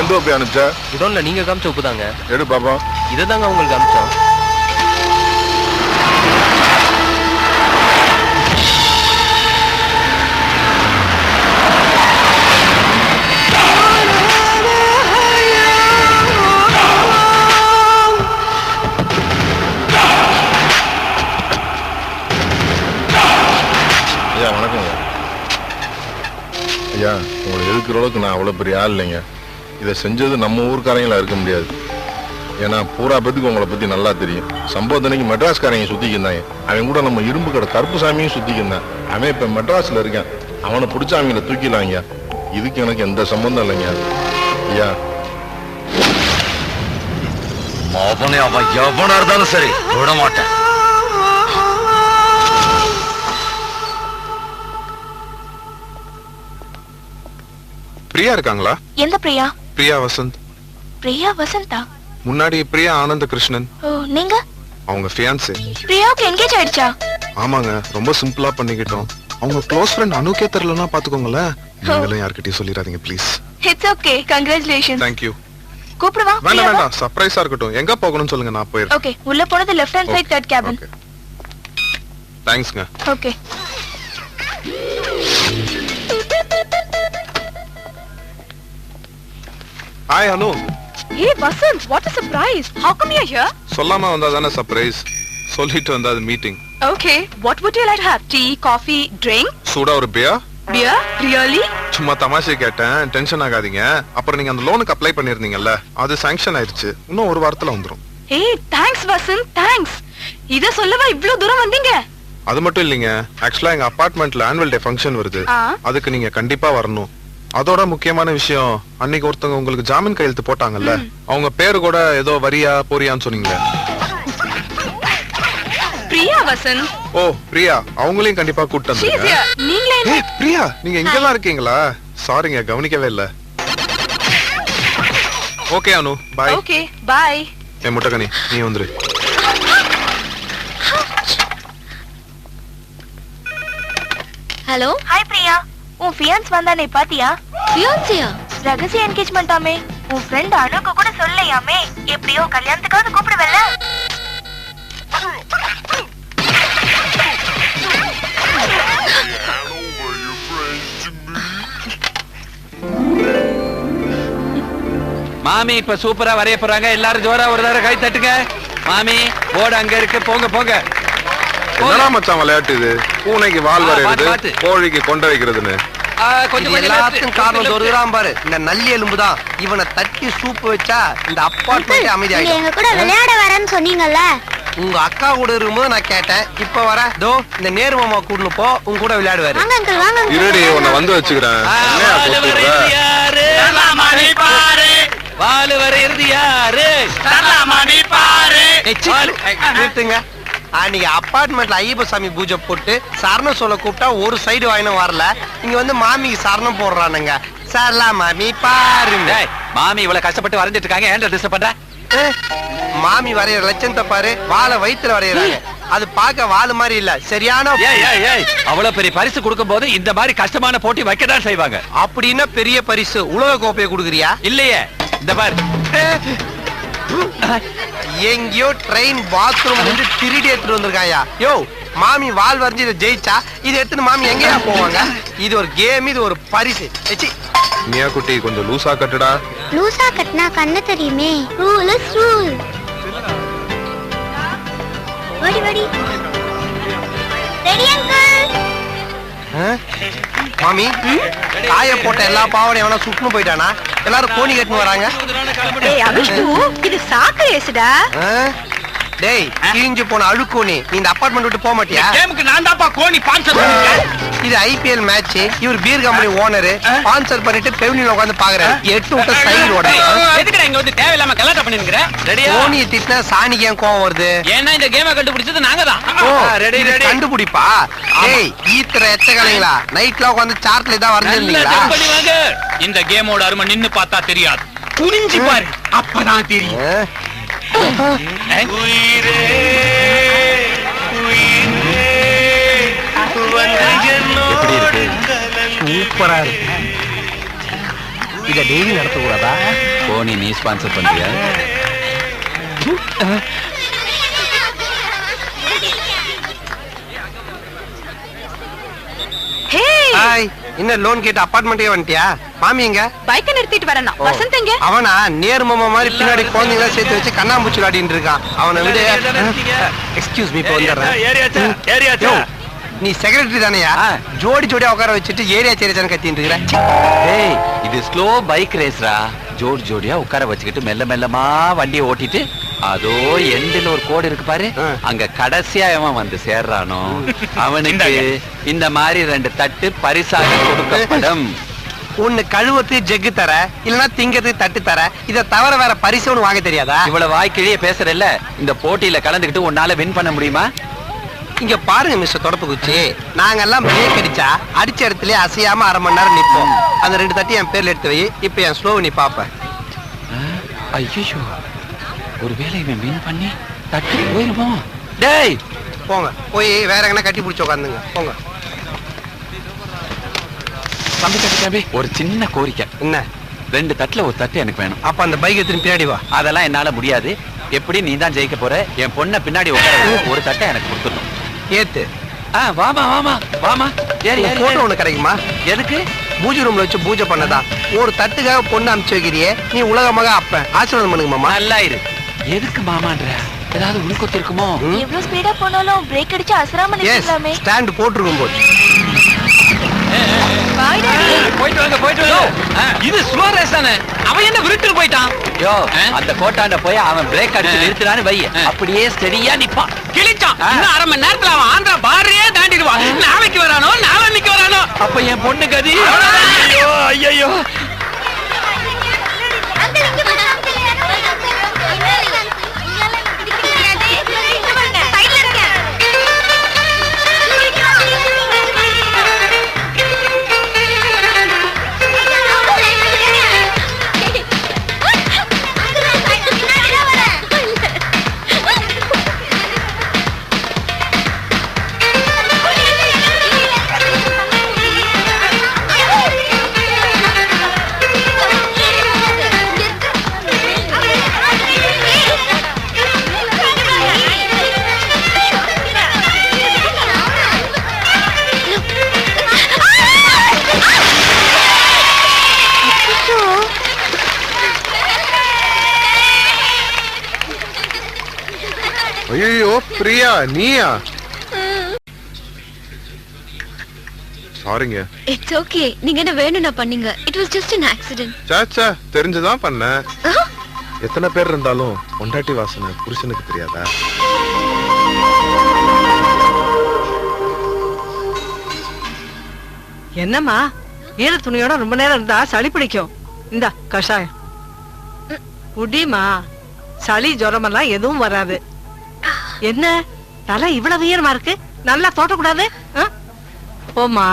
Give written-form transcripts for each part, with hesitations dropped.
எந்த உப்பு அனுப்பிச்சா? குடோன்ல நீங்க காமிச்ச உப்பு தாங்க. எடு பாப்பா. இதை தாங்க உங்களுக்கு அனுப்பிச்சோம். ஐயா வணக்கங்க. ஐயா உங்களை எதுக்குற அளவுக்கு நான் அவ்வளோ பெரிய ஆள் இல்லைங்க. இதை செஞ்சது நம்ம ஊருக்காரங்களா இருக்க முடியாது. ஏன்னா பூரா பேத்துக்கு உங்களை பற்றி நல்லா தெரியும். சம்பவத்தனைக்கு மெட்ராஸ்காரங்க சுற்றிக்கிருந்தாங்க. அவன் கூட நம்ம இரும்பு கடை கருப்புசாமியும் சுற்றிக்கிருந்தான். அவன் இப்போ மெட்ராஸில் இருக்கான். அவனை பிடிச்ச அவங்கள தூக்கிடலாம் ஐயா. இதுக்கு எனக்கு எந்த சம்பந்தம் இல்லைங்க ஐயா. அவனை அவன் எவனா இருந்தாலும் சரி விட மாட்டேன். பிரியா இருக்காங்களா? எந்த பிரியா? பிரியா வசந்த். பிரியா வசந்தா? முன்னாடி பிரியா ஆனந்த கிருஷ்ணன். ஓ நீங்க? அவங்க ஃபியான்சே. பிரியாவுக்கு என்கேஜ் ஆயிடுச்சா? ஆமாங்க, ரொம்ப சிம்பிளா பண்ணிக்கிட்டோம். அவங்க க்ளோஸ் ஃப்ரெண்ட் அனுக்கே தெரியலன்னா பாத்துக்கோங்களேன். நீங்களும் யார்கிட்டயும் சொல்லிடாதீங்க please. It's okay. Congratulations. Thank you. கூப்பிடுவா? வேண்டாம் சர்ப்ரைஸா இருக்கட்டும். எங்க போகணும்னு சொல்லுங்க, நான் போயிடுறேன். ஓகே. உள்ள போனது left hand side third cabin. தேங்க்ஸ்ங்க. Okay. Hi Anu. Hey Vasant, what a surprise. How come you're here? சொல்லாம வந்தா தானே சர்ப்ரைஸ். சொல்லிட்டு வந்தா அது meeting. Okay, what would you like to have? Tea, coffee, drink? சூடா ஒரு பியர்? Beer? Really? சும்மா தமாஷை கேட்டேன், டென்ஷன் ஆகாதீங்க. அப்புறம் நீங்க அந்த லோனுக்கு அப்ளை பண்ணிருந்தீங்கல்ல, அது சாங்க்ஷன் ஆயிருச்சு. இன்னும் ஒரு வாரத்துல வந்துரும். Hey, thanks Vasant, thanks. இத சொல்லவா இவ்ளோ தூரம் வந்தீங்க? அது மட்டும் இல்லைங்க, ஆக்சுவலா எங்க அபார்ட்மெண்ட்ல ஆனுவல் டே ஃபங்க்ஷன் வருது. அதுக்கு நீங்க கண்டிப்பா வரணும். அதோட முக்கியமான விஷயம், அன்னைக்கு ஒருத்தவங்க உங்களுக்கு ஜாமீன் கையெழுத்து போட்டாங்கல்ல, அவங்க பேரு கூட ஏதோ வரியா போறியான்னு சொன்னீங்களே. பிரியா வசந்த். ஓ பிரியா, அவங்களையும் கண்டிப்பா கூட்டிட்டு வந்துருங்க. நீங்களே? பிரியா, நீங்க இங்கதான் இருக்கீங்களா? சாரிங்க, கவனிக்கவே இல்ல. Okay Anu, bye. Okay, bye. ஏ முட்டகனி, நீ வந்துரு. ஹலோ. ஹாய் பிரியா. உன் ஃபியான்ஸ் வந்தானே பாத்தியா? ஃபியான்சியா? ரகசிய என்கேஜ்மென்ட் ஆமே. உன் ஃப்ரெண்ட் அனுக்கு கூட சொல்லலையாமே. எப்படியோ கல்யாணத்துக்காவது கூப்பிடுவல்ல? மாமி இப்ப சூப்பரா வரைய போறாங்க. எல்லாரும் ஜோரா ஒரு தடவை கை தட்டுங்க. மாமி போர்டு அங்க இருக்கு, போங்க போங்க. என்னடா மச்சான் விளையாட்டு இது? பூனைக்கு வால் வரையிறது, கோழிக்கு கொண்ட வைக்கிறதுன்னு. கொஞ்சம் எல்லாத்துக்கும் காரணம் ஒருதான் பாரு, இந்த நல்லி எலும்புதான். இவனை தட்டி சூப்பு வச்சா இந்த அப்பார்ட்மெண்ட் அமைதியாயிடும். எங்க கூட விளையாட வரேன்னு சொன்னீங்கல்ல, உங்க அக்கா கூட இருக்கும்போது நான் கேட்டேன். இப்ப வர தோ இந்த நேரு மாமா கூட்டினு போ, உங்க கூட விளையாடுவாரு. வாங்க அங்கிள், வாங்க. இருடி, உன்னை வந்து வச்சுக்கிறேன். வாலு வரையிறது யாரு? நிறுத்துங்க. நீங்க அப்பார்ட்மெண்ட்ல ஐயப்ப சாமி பூஜை போட்டு சரணம் சொல்ல கூப்பிட்டா ஒரு சைடு வாயினும் வரல. இங்க வந்து மாமிக்கு சரணம் போடுறானுங்க. சரலா மாமி பாருங்க. மாமி இவ்வளவு கஷ்டப்பட்டு வரைஞ்சிட்டு இருக்காங்க, ஏன்டா டிஸ்டர்ப் பண்ற? மாமி வரைகிற லட்சணத்தை பாரு, வாழை வயித்துல வரையறாங்க. அது பார்க்க வாழு மாதிரி இல்ல, சரியான. அவ்வளவு பெரிய பரிசு கொடுக்கும் போது இந்த மாதிரி கஷ்டமான போட்டி வைக்கதான் செய்வாங்க. அப்படின்னா பெரிய பரிசு உலக கோப்பையை கொடுக்குறியா? இல்லையே, இந்த பாரு. எங்கயோ ட்ரெயின் பாத்ரூம் வந்து திருடி எடுத்துட்டு வந்திருக்காயா. யோ, மாமி வால் வரைஞ்சி இதை ஜெயிச்சா இதை எடுத்துட்டு மாமி எங்கயா போவாங்க? இது ஒரு கேம், இது ஒரு பரிசு. மியா குட்டி, கொஞ்சம் லூசா கட்டுடா. லூசா கட்டினா கண்ணு தெரியுமே. Rule is rule. வடி வடி. Ready uncle. மாமி, காய போட்ட எல்லா பாவனையும் எவனா சுட்டுன்னு போயிட்டானா? எல்லாரும் கோணி கட்டுன்னு வராங்க. இது சாக்கு ஏசுடா. டேய், கிழிஞ்சு போன அழுக்கோணி, நீ இந்த அபார்ட்மெண்ட் விட்டு போக மாட்டியா? கேமுக்கு நான் தான்ப்பா கோணி ஸ்பான்சர் பண்ணிருக்கேன். இது ஐபிஎல் மேட்ச். இவர் பீர் கம்பெனி ஓனர், ஸ்பான்சர் பண்ணிட்டு பெவினில உட்கார்ந்து பாக்குறாரு. 8 விட்ட சைடு ஓட. எதுக்குடா இங்க வந்து தேவையில்லாம கலாட்டா பண்ணிருக்கற? ரெடியா? கோணியை திட்டினா சாணிக்கு ஏன் கோவம் வருது? ஏன்னா இந்த கேமை கண்டுபிடிச்சது நாங்க தான். ஓ ரெடி ரெடி. கண்டுபிடிப்பா? டேய், ஈத்திர எச்சகலைங்களா? நைட்ல உட்கார்ந்து சார்ட்ல தான் வரைஞ்சிருந்தீங்களா? இந்த கேமோட அருமை நின்னு பார்த்தா தெரியாது, குனிஞ்சு பாரு, அப்பதான் தெரியும். உயிரே உயிரே எப்படி இருக்கு? சூப்பரா இருக்கு. இத டெய்லி நடத்தக்கூடாதா? போனி நீ ஸ்பான்சர் பண்றியா? ஹாய், என்ன லோன் கேட்டு அபார்ட்மெண்ட்டே வந்துட்டியா? மாமி எங்க? பைக்க நிறுத்திட்டு வரணும். வசந்த் எங்க? அவனா நேர்மமா மாதிரி பின்னாடி குழந்தைங்கள சேர்த்து வச்சு கண்ணாம்பூச்சி விளையாடிட்டு இருக்கான். அவனை விட எக்ஸ்கியூஸ் மீ, இப்போ வந்துடுறேன். நீ செக்ரட்டரி தானையா? ஜோடி ஜோடியா உட்கார வச்சுட்டு ஏரியா சேரியான்னு கத்திட்டு இருக்கிற. டேய், இது ஸ்லோ பைக் ரேஸ்ரா. ஜோடி ஜோடியா உட்கார வச்சுக்கிட்டு மெல்ல மெல்லமா வண்டியை ஓட்டிட்டு அதோ எண்டில் ஒரு கோடு இருக்கு பாரு, அங்க கடைசியா அவன் வந்து சேர்றானோ அவனுக்கு இந்த மாதிரி 2 தட்டு பரிசாக கொடுக்கப்படும். ஒண்ணு கழுவத்துக்கு ஜெக்கு தர, இல்லனா திங்கிறதுக்கு தட்டு தர. இத தவிர வேற பரிசு ஒண்ணு வாங்க தெரியாதா? இவ்வளவு வாய்க்கிழிய பேசுறல்ல, இந்த போட்டியில கலந்துக்கிட்டு உன்னால வின் பண்ண முடியுமா? இங்க பாருங்க மிஸ்டர் தொடப்பு குச்சி, நாங்கெல்லாம் பிரேக் அடிச்சா அடிச்ச இடத்துல அசையாம 1/2 மணி நேரம் நிப்போம். அந்த 2 தட்டி என் பேர்ல எடுத்து வை. இப்ப என் ஸ்லோவ் நீ பாப்ப. ஐயோ, ஒருவேளை இவன் வின் பண்ணி தட்டி போயிருமோ? டேய் போங்க, போய் வேற எங்கனா கட்டி பிடிச்சு உட்காந்துங்க போங்க. தம்பி, ஒரு சின்ன கோரிக்கை. என்ன? 2 தட்டுல ஒரு தட்டு எனக்கு வேணும். அப்ப அந்த பைக் எடுத்து பின்னாடி வா. அதெல்லாம் என்னால முடியாது. எப்படி நீ தான் ஜெயிக்க போற? என் பொண்ணை பின்னாடி உட்கார ஒரு தட்டை எனக்கு கொடுத்துடணும். ஏத்து. வாமா வாமா வாமா. ஏறி ஏறி. போட்டோ ஒண்ணு கிடைக்குமா? எதுக்கு? பூஜை ரூம்ல வச்சு பூஜை பண்ணதா. ஒரு தட்டுக்காக பொண்ணு அனுப்பிச்சு வைக்கிறியே, நீ உலகமாக அப்ப ஆசீர்வாதம் பண்ணுங்க மாமா. நல்லா இரு. எதுக்கு மாமான்ற? ஏதாவது உள்கொத்து இருக்குமோ? எவ்வளவு ஸ்பீடா போனாலும் பிரேக் அடிச்சு அசராம நிக்கலாமே. ஸ்டாண்ட் போட்டுருக்கும் போது. போயிட்டு வாங்க. இது ஸ்லோ ரேஸ் தானே. அவன் என்ன விருட்டு போயிட்டான்? யோ, அந்த கோட்டாண்ட போய் அவன் பிரேக் அடிச்சு நிறுத்துறான்னு வை. அப்படியே ஸ்டெடியா நிப்பான். கிழிச்சான். இன்னும் 1/2 மணி நேரத்துல அவன் ஆந்திரா பார்டரே தாண்டிடுவான். நாளைக்கு வரானோ நாளைக்கு வரானோ. அப்ப என் பொண்ணு கதி. ஐயோ ஐயோ. ஐயோ பிரியா, நீயா? சாரிங்க. It's okay. நீங்க என்ன வேணும்னா பண்ணீங்க. It was just an accident. சாச்சா, தெரிஞ்சுதான் பண்ணேன். எத்தனை பேர் இருந்தாலும் பொண்டாட்டி வாசனை புருஷனுக்கு தெரியாதா? என்னம்மா, ஈர துணியோட ரொம்ப நேரம் இருந்தா சளி பிடிக்கும். இந்த கஷாயம் குடிமா. சளி ஜுரமெல்லாம் எதுவும் வராது. என்ன தலை இவ்வளவு ஈரமா இருக்கு? நல்லா தோட்டக்கூடாது. போமா,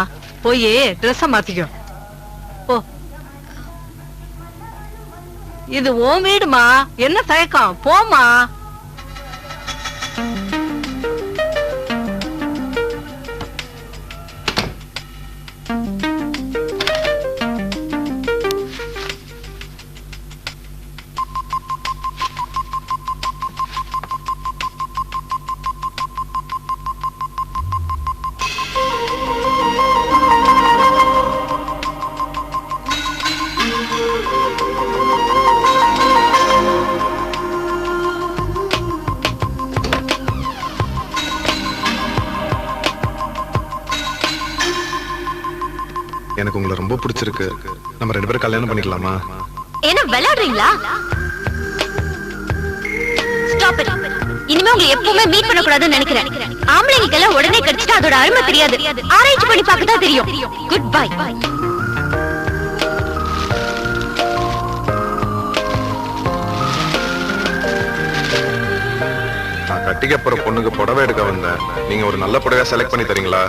போய் ட்ரெஸ்ஸ மாத்திக்கோ போ. இது உன் வீடுமா, என்ன தயக்கம்? போமா. எனக்கு உங்களை ரொம்ப பிடிச்சிருக்கு. நம்ம 2 பேரும் கல்யாணம் பண்ணிக்கலாமா? என்ன விளையாடுறீங்களா? Stop it. இனிமே உங்களை எப்பவுமே மீட் பண்ண கூடாதுன்னு நினைக்கிறேன். ஆம்பளைங்களுக்கெல்லாம் உடனே கிடைச்சிட்டு அதோட அருமை தெரியாது. ஆராய்ச்சி பண்ணி பார்க்க தான் தெரியும். Good bye. நான் கட்டிக்க போற பொண்ணுக்கு புடவை எடுக்க வந்தேன். நீங்க ஒரு நல்ல புடவையா செலக்ட் பண்ணி தரீங்களா?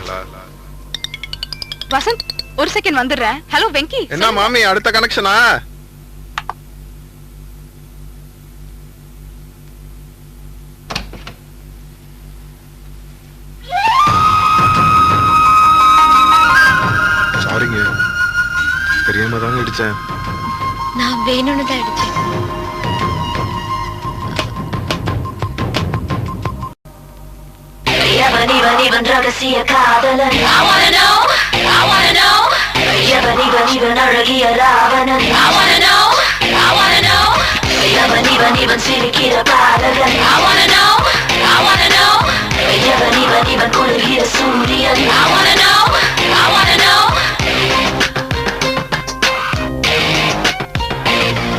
வசந்த், ஒரு செகண்ட் வந்துடுறேன். ஹலோ வெங்கி. என்ன மாமி, அடுத்த கனெக்ஷனா? சாரிங்க, தெரியாம தாங்க இடிச்சேன். நான் வேணும்னு தான் அடிச்சேன். இவன் ரகசிய காதலன். I wanna know, I wanna know. இவன் அழகிய Ravanan. I wanna know, I wanna know. இவன் சிரிக்கிற பாதகன். I wanna know, I wanna know. இவன் குளிர்கிற சூரியன். I wanna know, I wanna know.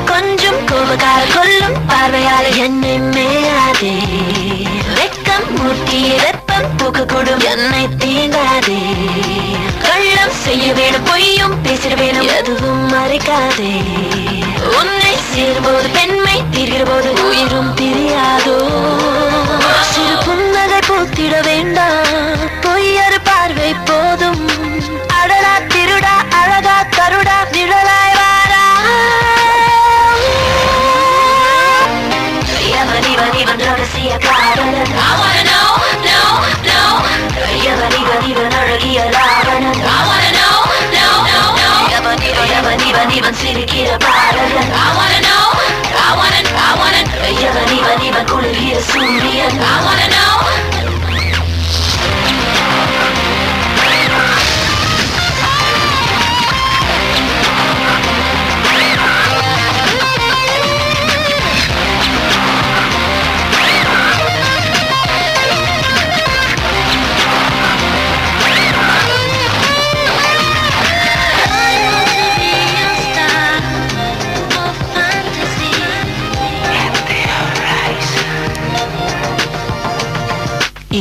கொஞ்சம் கோபக்கார கொல்லும் பார்வையால என்னை மேலாதே. வெக்கம் முட்டிய வெப்பம் பூக்க கொடும் என்னை தீண்டாதே. கள்ளம் செய்ய வேணும் பொய்யும் பேசிட வேணும் எதுவும் மறைக்காதே. உன்னை சேரும்போது பெண்மை தீர்கிற போது உயிரும் தெரியாதோ. சிறு புன்னகை பூத்திட வேண்டாம் பொய்யறு பார்வை போதும். அடடா திருடா அழகா கருடா நிழலாய் வாரா. இவன் ரகசிய காதலன். I wanna know, no, no. இவன் அழகிய Ravanan. I wanna know, no, no, no. இவன் சிரிக்கிற பாடகன். I wanna know, I wanna. இவன் குளிர்கிற சூரியன். I wanna know.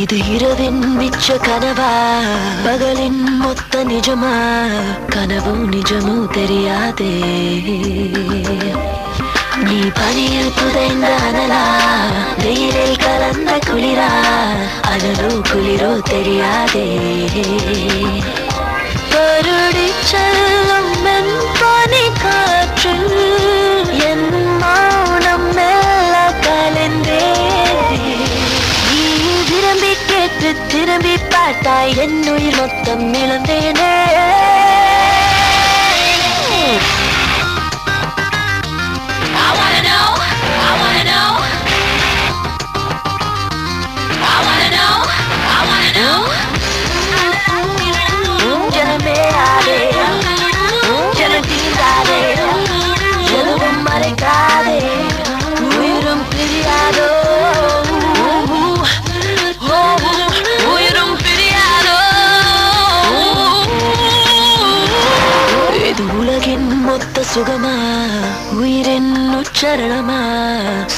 இது இரவின் மிச்ச கனவா பகலின் மொத்த நிஜமா. கனவும் நிஜமும் தெரியாதே. நீ பனியில் புதைந்த அனலா வெயிலில் கலந்த குளிரா. அனலோ குளிரோ தெரியாதே. பருடி செல்லும் மென் பனி காற்றில் என் மௌனம் மெல்ல கலந்தே. திரும்பி கேட்டு திரும்பி பார்த்தாய் என் உயிர் மொத்தம் இழந்தேனே. I wanna know, I wanna know. I wanna know, I wanna know. ஜனமே ஆதே ஜனதீராதே எதுவும் மறைக்காதே உயிரும் பிரியாதோ. இது உலகின் மொத்த சுகமா உயிரின் உச்சரணமா.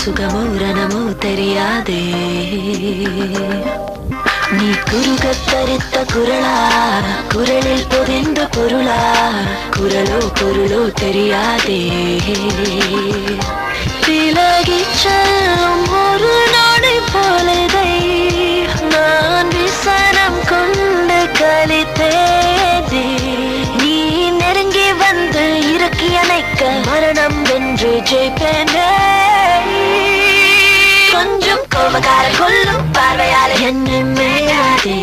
சுகமோ ரணமோ தெரியாதே. நீ குறுகத் தரித்த குரலா குரலில் பொதிந்த பொருளா. குரலோ பொருளோ தெரியாதே. விலகி செல்லும் ஒரு நாடை போலதை நான் விசனம் கொண்டு கலித்தேனே. நீ நெருங்கி வந்து இறக்கி அணைக்க மரணம் வென்று ஜெயிப்பேனே. கொஞ்சம் கோபக்கார கொல்லும் பார்வையால என்னை மேலாதே.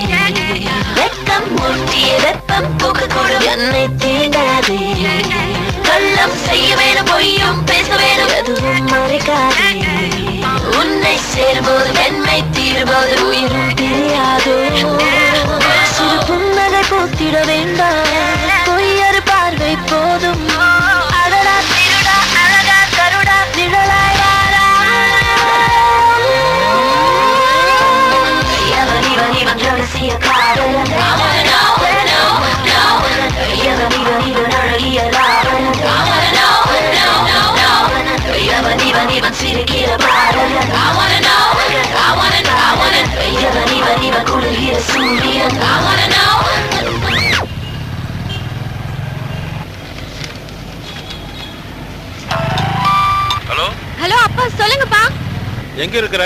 வெக்கம் முட்டிய வெப்பம் பூக்க கூடும் என்னை தீண்டாதே. கள்ளம் செய்ய வேணும் பொய்யும் பேச வேணும் எதுவும் மறைக்காதே. உன்னை சேரும்போது வெண்மை தீரும்போது உயிரும் தெரியாதோ. சிறு புன்னகை பூத்திட வேண்டாம் பொய்யறு பார்வை போதும். அடடா திருடா அழகா கருடா நிழலாய் வாரா. இவன் ரகசிய காதலன். I wanna know, no, no. இவன் அழகிய Ravanan. I wanna know, no, no, no. இவன் சிரிக்கிற பாடகன். I wanna know, I wanna. இவன் குளிர்கிற சூரியன். I wanna know. ஹலோ அப்பா சொல்லுங்கப்பா. எங்க இருக்கிற?